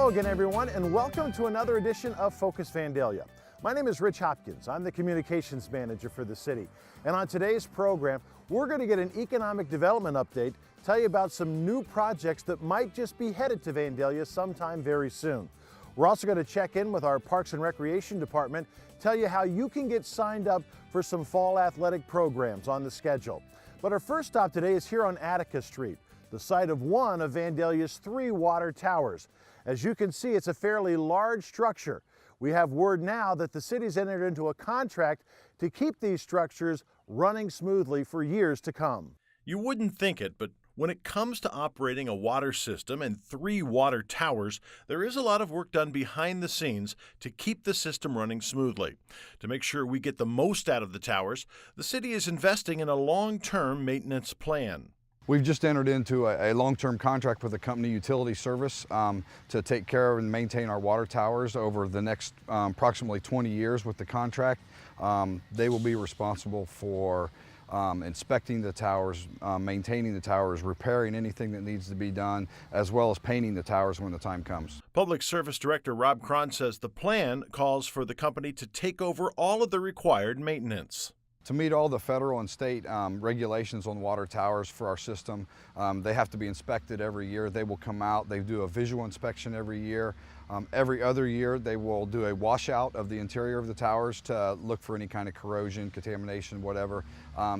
Hello again, everyone, and welcome to another edition of Focus Vandalia. My name is Rich Hopkins. I'm the communications manager for the city. And on today's program, we're going to get an economic development update, tell you about some new projects that might just be headed to Vandalia sometime very soon. We're also going to check in with our Parks and Recreation Department, tell you how you can get signed up for some fall athletic programs on the schedule. But our first stop today is here on Attica Street, the site of one of Vandalia's 3 water towers. As you can see, it's a fairly large structure. We have word now that the city's entered into a contract to keep these structures running smoothly for years to come. You wouldn't think it, but when it comes to operating a water system and 3 water towers, there is a lot of work done behind the scenes to keep the system running smoothly. To make sure we get the most out of the towers, the city is investing in a long-term maintenance plan. We've just entered into a long-term contract with a company, Utility Service, to take care of and maintain our water towers over the next approximately 20 years with the contract. They will be responsible for inspecting the towers, maintaining the towers, repairing anything that needs to be done, as well as painting the towers when the time comes. Public Service Director Rob Cron says the plan calls for the company to take over all of the required maintenance. To meet all the federal and state regulations on water towers for our system, they have to be inspected every year. They will come out, they do a visual inspection every year. Every other year they will do a washout of the interior of the towers to look for any kind of corrosion, contamination, whatever.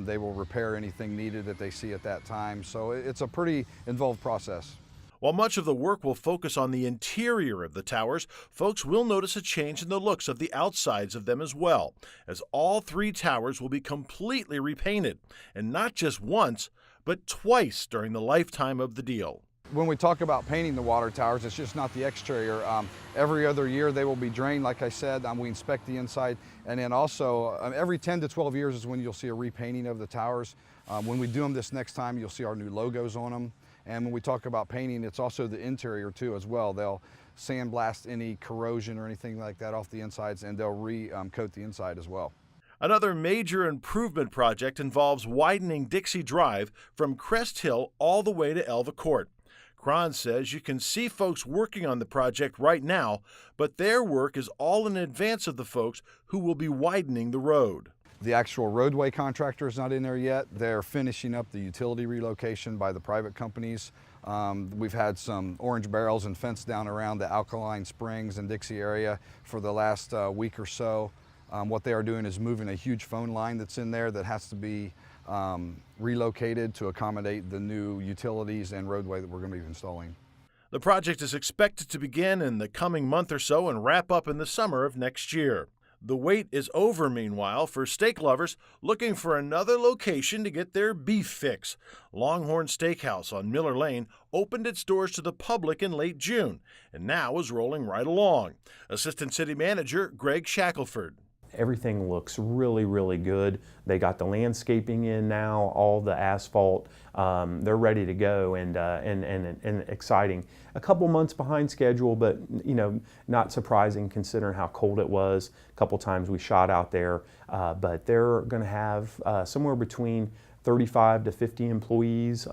They will repair anything needed that they see at that time. So it's a pretty involved process. While much of the work will focus on the interior of the towers, folks will notice a change in the looks of the outsides of them as well, as all 3 towers will be completely repainted, and not just once, but twice during the lifetime of the deal. When we talk about painting the water towers, it's just not the exterior. Every other year they will be drained, like I said. We inspect the inside, and then also every 10 to 12 years is when you'll see a repainting of the towers. When we do them this next time, you'll see our new logos on them. And when we talk about painting, it's also the interior too as well. They'll sandblast any corrosion or anything like that off the insides, and they'll re-coat the inside as well. Another major improvement project involves widening Dixie Drive from Crest Hill all the way to Elva Court. Cron says you can see folks working on the project right now, but their work is all in advance of the folks who will be widening the road. The actual roadway contractor is not in there yet. They're finishing up the utility relocation by the private companies. We've had some orange barrels and fence down around the Alkaline Springs and Dixie area for the last week or so. What they are doing is moving a huge phone line that's in there that has to be relocated to accommodate the new utilities and roadway that we're going to be installing. The project is expected to begin in the coming month or so and wrap up in the summer of next year. The wait is over, meanwhile, for steak lovers looking for another location to get their beef fix. Longhorn Steakhouse on Miller Lane opened its doors to the public in late June and now is rolling right along. Assistant City Manager Greg Shackelford. Everything looks really, really good. They got the landscaping in now, all the asphalt. They're ready to go and exciting. A couple months behind schedule, but not surprising considering how cold it was. A couple times we shot out there, but they're going to have somewhere between 35 to 50 employees,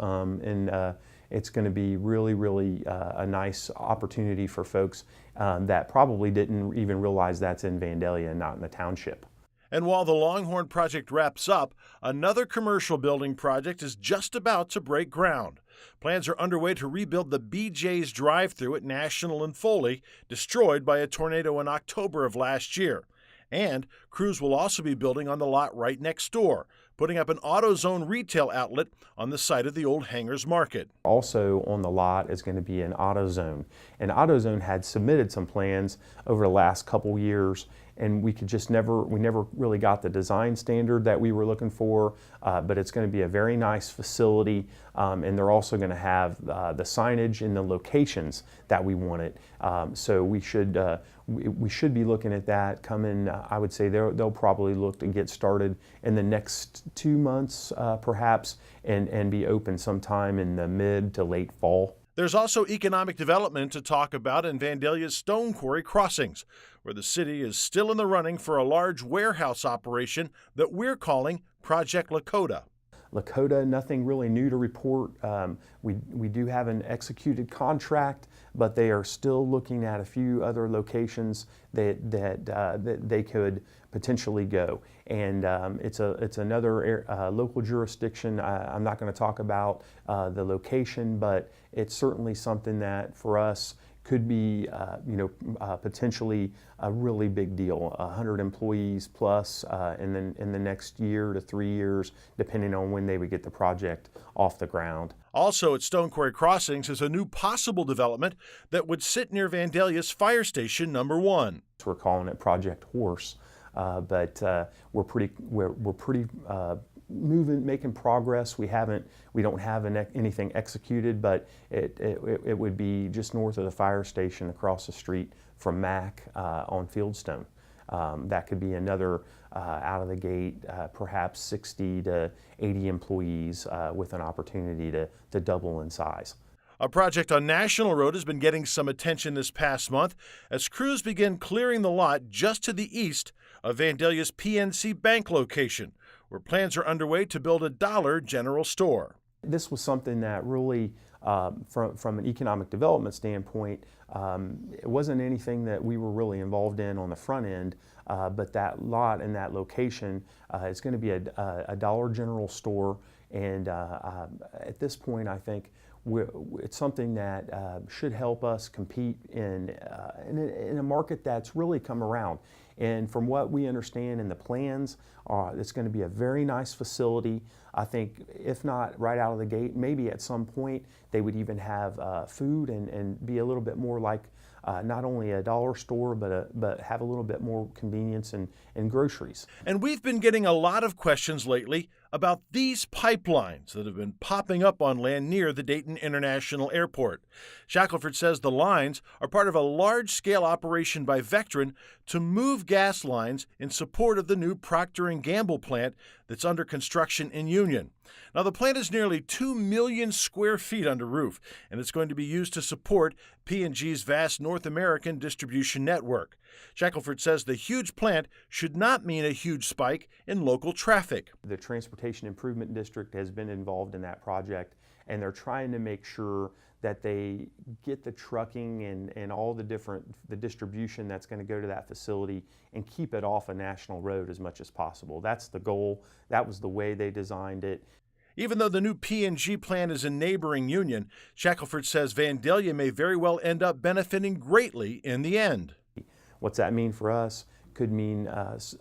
it's going to be really, really a nice opportunity for folks that probably didn't even realize that's in Vandalia and not in the township. And while the Longhorn project wraps up, another commercial building project is just about to break ground. Plans are underway to rebuild the BJ's drive-thru at National and Foley, destroyed by a tornado in October of last year. And crews will also be building on the lot right next door, putting up an AutoZone retail outlet on the site of the old Hangers Market. Also on the lot is going to be an AutoZone. And AutoZone had submitted some plans over the last couple years, and we never really got the design standard that we were looking for, but it's going to be a very nice facility, and they're also going to have the signage in the locations that we wanted. So we should be looking at that coming. I would say they'll probably look to get started in the next 2 months, perhaps, and be open sometime in the mid to late fall. There's also economic development to talk about in Vandalia's Stone Quarry Crossings, where the city is still in the running for a large warehouse operation that we're calling Project Lakota. Lakota, nothing really new to report. We do have an executed contract, but they are still looking at a few other locations that they could potentially go. And it's another local jurisdiction. I'm not going to talk about the location, but it's certainly something that for us could be, potentially a really big deal. 100 employees plus in the next year to 3 years, depending on when they would get the project off the ground. Also at Stone Quarry Crossings is a new possible development that would sit near Vandalia's Fire Station number 1. We're calling it Project Horse, but we're pretty making progress. We don't have anything executed, but it would be just north of the fire station across the street from Mac on Fieldstone. That could be another out of the gate, perhaps 60 to 80 employees with an opportunity to double in size. A project on National Road has been getting some attention this past month as crews begin clearing the lot just to the east of Vandalia's PNC Bank location, where plans are underway to build a Dollar General store. This was something that really, from an economic development standpoint, it wasn't anything that we were really involved in on the front end, but that lot and that location is going to be a Dollar General store, and at this point I think it's something that should help us compete in a market that's really come around. And from what we understand in the plans, it's going to be a very nice facility. I think if not right out of the gate, maybe at some point they would even have food and be a little bit more like not only a dollar store, but have a little bit more convenience and groceries. And we've been getting a lot of questions lately about these pipelines that have been popping up on land near the Dayton International Airport. Shackelford says the lines are part of a large-scale operation by Vectren to move gas lines in support of the new Procter & Gamble plant that's under construction in Union. Now, the plant is nearly 2 million square feet under roof, and it's going to be used to support P&G's vast North American distribution network. Shackelford says the huge plant should not mean a huge spike in local traffic. The Transportation Improvement District has been involved in that project, and they're trying to make sure that they get the trucking and all the distribution that's going to go to that facility and keep it off a national road as much as possible. That's the goal. That was the way they designed it. Even though the new P&G plant is in neighboring Union, Shackelford says Vandalia may very well end up benefiting greatly in the end. What's that mean for us? Could mean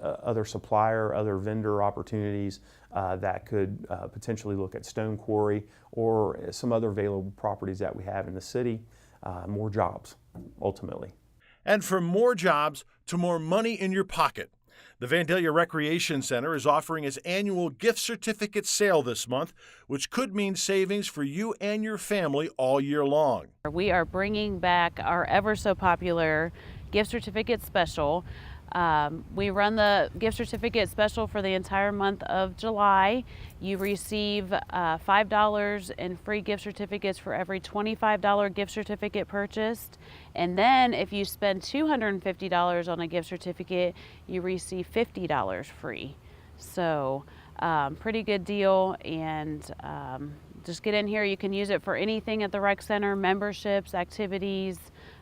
other supplier, other vendor opportunities that could potentially look at Stone Quarry or some other available properties that we have in the city. More jobs, ultimately. And from more jobs to more money in your pocket, the Vandalia Recreation Center is offering its annual gift certificate sale this month, which could mean savings for you and your family all year long. We are bringing back our ever so popular gift certificate special. We run the gift certificate special for the entire month of July. You receive $5 in free gift certificates for every $25 gift certificate purchased. And then if you spend $250 on a gift certificate, you receive $50 free. So pretty good deal, and just get in here. You can use it for anything at the rec center, memberships, activities,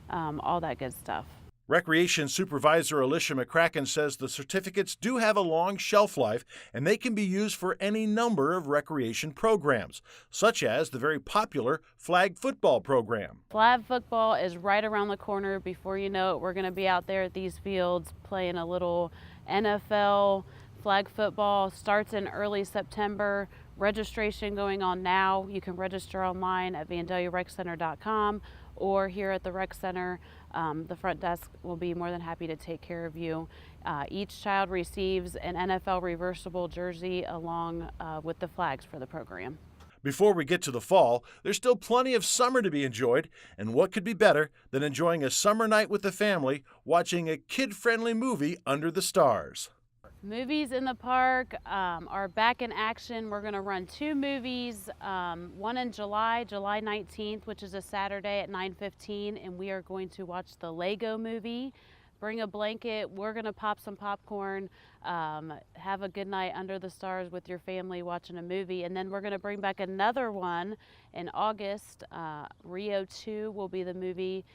all that good stuff. Recreation Supervisor Alicia McCracken says the certificates do have a long shelf life and they can be used for any number of recreation programs, such as the very popular flag football program. Flag football is right around the corner. Before you know it, we're going to be out there at these fields playing a little NFL flag football. Starts in early September. Registration going on now. You can register online at VandaliaRecCenter.com or here at the rec center. The front desk will be more than happy to take care of you. Each child receives an NFL reversible jersey along with the flags for the program. Before we get to the fall, there's still plenty of summer to be enjoyed, and what could be better than enjoying a summer night with the family watching a kid-friendly movie under the stars? Movies in the park are back in action. We're going to run 2 movies, one in July 19th, which is a Saturday at 9:15, and we are going to watch the Lego Movie. Bring a blanket. We're going to pop some popcorn, have a good night under the stars with your family watching a movie. And then we're going to bring back another one in August. Rio 2 will be the movie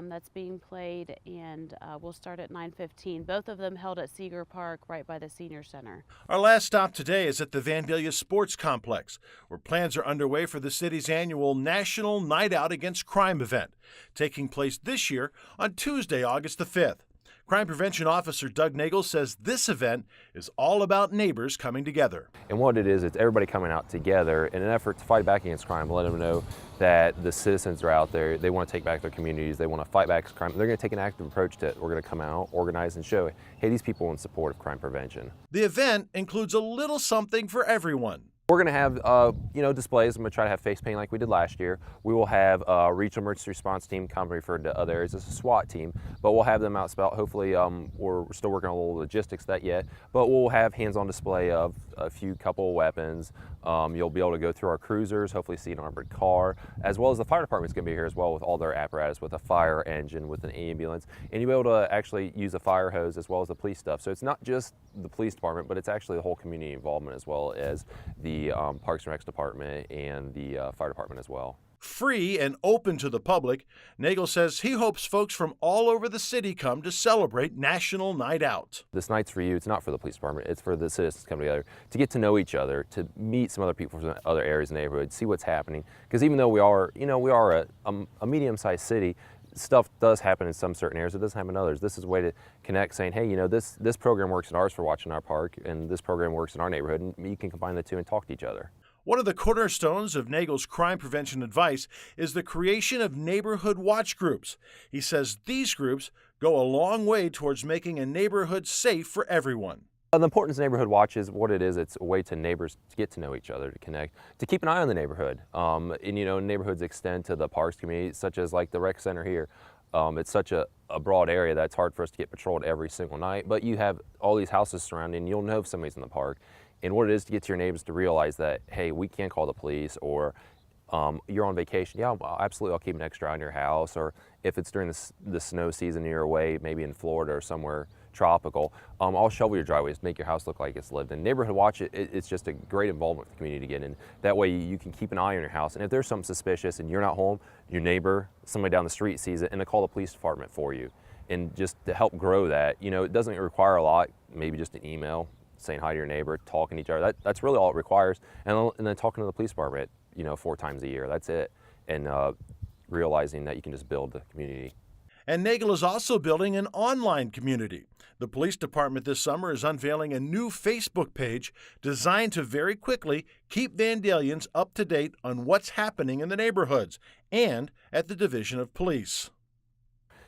that's being played, and we'll start at 9:15. Both of them held at Seeger Park right by the Senior Center. Our last stop today is at the Vandalia Sports Complex, where plans are underway for the city's annual National Night Out Against Crime event, taking place this year on Tuesday, August the 5th. Crime Prevention Officer Doug Nagel says this event is all about neighbors coming together. And what it is, it's everybody coming out together in an effort to fight back against crime, let them know that the citizens are out there, they want to take back their communities, they want to fight back against crime. They're going to take an active approach to it. We're going to come out, organize, and show, hey, these people are in support of crime prevention. The event includes a little something for everyone. We're going to have, displays. I'm going to try to have face paint like we did last year. We will have a regional emergency response team, commonly referred to other areas as a SWAT team, but we'll have them out spout. Hopefully, we're still working on a little logistics of that yet, but we'll have hands-on display of a couple of weapons. You'll be able to go through our cruisers, hopefully see an armored car, as well as the fire department's going to be here as well with all their apparatus, with a fire engine, with an ambulance, and you'll be able to actually use a fire hose as well as the police stuff. So it's not just the police department, but it's actually the whole community involvement as well as the Parks and Recs department and the fire department as well. Free and open to the public, Nagel says he hopes folks from all over the city come to celebrate National Night Out. This night's for you. It's not for the police department. It's for the citizens to come together, to get to know each other, to meet some other people from other areas of the neighborhood, see what's happening. Because even though we are a medium-sized city, stuff does happen in some certain areas, it doesn't happen in others. This is a way to connect, saying, hey, this program works in ours for watching our park, and this program works in our neighborhood, and you can combine the two and talk to each other. One of the cornerstones of Nagel's crime prevention advice is the creation of neighborhood watch groups. He says these groups go a long way towards making a neighborhood safe for everyone. The importance of neighborhood watch is what it is. It's a way to neighbors to get to know each other, to connect, to keep an eye on the neighborhood. And neighborhoods extend to the parks community, such as like the rec center here. It's such a broad area that it's hard for us to get patrolled every single night, but you have all these houses surrounding, you'll know if somebody's in the park. And what it is to get to your neighbors to realize that, hey, we can call the police, or you're on vacation, yeah, absolutely, I'll keep an extra eye on your house. Or if it's during the snow season and you're away, maybe in Florida or somewhere tropical, I'll shovel your driveways, make your house look like it's lived in. Neighborhood watch, it's just a great involvement with the community to get in. That way you can keep an eye on your house, and if there's something suspicious and you're not home, your neighbor, somebody down the street sees it, and they call the police department for you. And just to help grow that, it doesn't require a lot, maybe just an email, saying hi to your neighbor, talking to each other. That's really all it requires. And then talking to the police department, 4 times a year. That's it. And realizing that you can just build the community. And Nagel is also building an online community. The police department this summer is unveiling a new Facebook page designed to very quickly keep Vandalians up to date on what's happening in the neighborhoods and at the Division of Police.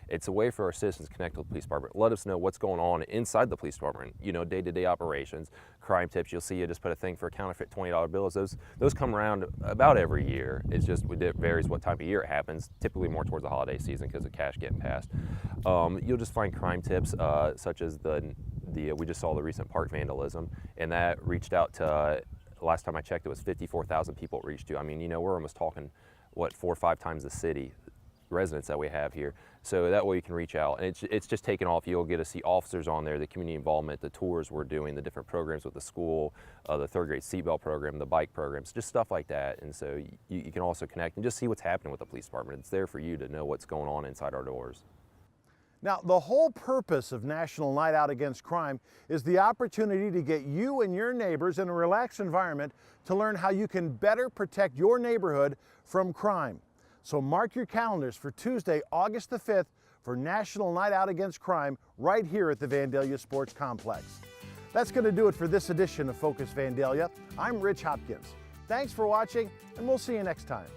It's a way for our citizens to connect with the police department, let us know what's going on inside the police department, day-to-day operations, crime tips. You'll see you just put a thing for a counterfeit $20 bills. Those come around about every year. It's just, it varies what time of year it happens, typically more towards the holiday season because of cash getting passed. You'll just find crime tips such as we just saw the recent park vandalism, and that reached out to, last time I checked, it was 54,000 people it reached to. I mean, we're almost talking, 4 or 5 times the city residents that we have here. So that way you can reach out, and it's just taken off. You'll get to see officers on there, the community involvement, the tours we're doing, the different programs with the school, the 3rd grade seatbelt program, the bike programs, just stuff like that. And so you can also connect and just see what's happening with the police department. It's there for you to know what's going on inside our doors. Now, the whole purpose of National Night Out Against Crime is the opportunity to get you and your neighbors in a relaxed environment to learn how you can better protect your neighborhood from crime. So mark your calendars for Tuesday, August the 5th for National Night Out Against Crime right here at the Vandalia Sports Complex. That's going to do it for this edition of Focus Vandalia. I'm Rich Hopkins. Thanks for watching, and we'll see you next time.